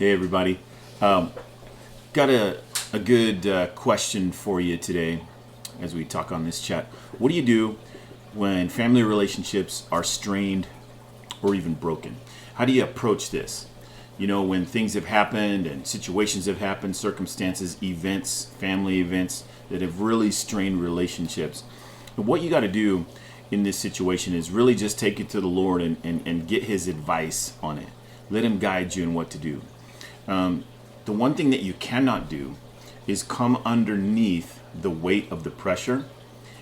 Hey, everybody. Um, got a good question for you today as we talk on this chat. What do you do when family relationships are strained or even broken? How do you approach this? You know, when things have happened and situations have happened, circumstances, events, family events that have really strained relationships. But what you got to do in this situation is really just take it to the Lord and get His advice on it. Let Him guide you in what to do. The one thing that you cannot do is come underneath the weight of the pressure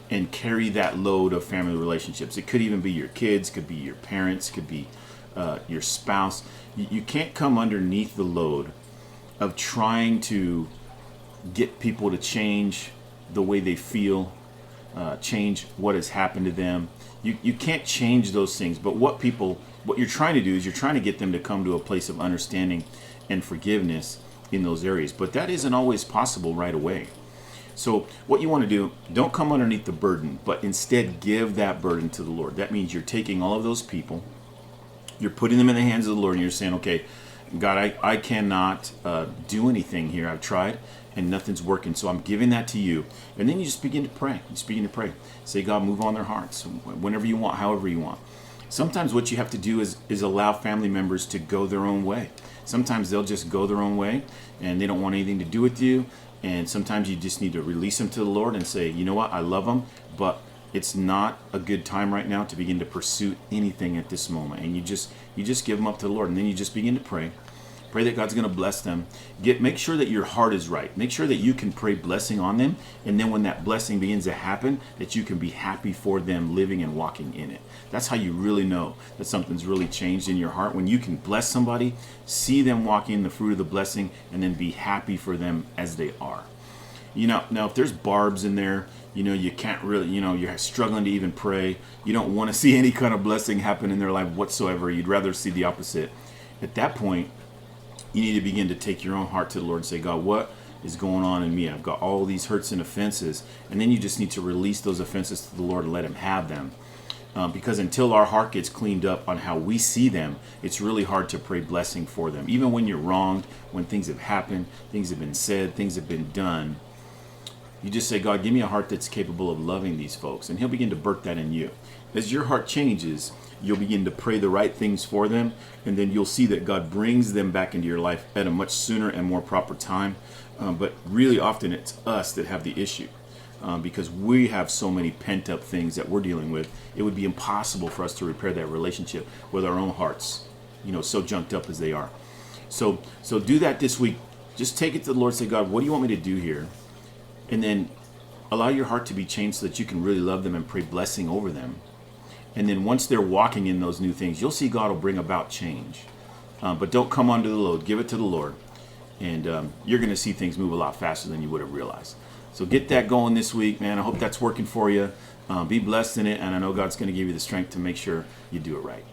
and carry that load of family relationships. It could even be your kids, could be your parents, could be your spouse. You can't come underneath the load of trying to get people to change the way they feel, change what has happened to them. You can't change those things, but what you're trying to do is you're trying to get them to come to a place of understanding and forgiveness in those areas. But that isn't always possible right away. So what you want to do, don't come underneath the burden, but instead give that burden to the Lord. That means you're taking all of those people, you're putting them in the hands of the Lord, and you're saying, okay, God, I cannot do anything here. I've tried and nothing's working. So I'm giving that to you. And then you just begin to pray. You just begin to pray. Say, God, move on their hearts whenever you want, however you want. Sometimes what you have to do is allow family members to go their own way. Sometimes they'll just go their own way and they don't want anything to do with you. And sometimes you just need to release them to the Lord and say, you know what, I love them, but it's not a good time right now to begin to pursue anything at this moment. And you just give them up to the Lord, and then you just begin to pray. Pray that God's going to bless them. Make sure that your heart is right. Make sure that you can pray blessing on them. And then when that blessing begins to happen, that you can be happy for them living and walking in it. That's how you really know that something's really changed in your heart. When you can bless somebody, see them walking in the fruit of the blessing, and then be happy for them as they are. Now if there's barbs in there, you can't really, you're struggling to even pray. You don't want to see any kind of blessing happen in their life whatsoever. You'd rather see the opposite. At that point, you need to begin to take your own heart to the Lord and say, God, what is going on in me? I've got all these hurts and offenses. And then you just need to release those offenses to the Lord and let Him have them. Because until our heart gets cleaned up on how we see them, it's really hard to pray blessing for them. Even when you're wronged, when things have happened, things have been said, things have been done, you just say, God, give me a heart that's capable of loving these folks. And He'll begin to birth that in you. As your heart changes, you'll begin to pray the right things for them. And then you'll see that God brings them back into your life at a much sooner and more proper time. But really often it's us that have the issue. Because we have so many pent up things that we're dealing with. It would be impossible for us to repair that relationship with our own hearts, so junked up as they are. So do that this week. Just take it to the Lord. Say, God, what do you want me to do here? And then allow your heart to be changed so that you can really love them and pray blessing over them. And then once they're walking in those new things, you'll see God will bring about change. But don't come under the load. Give it to the Lord. And you're going to see things move a lot faster than you would have realized. So get that going this week, man. I hope that's working for you. Be blessed in it. And I know God's going to give you the strength to make sure you do it right.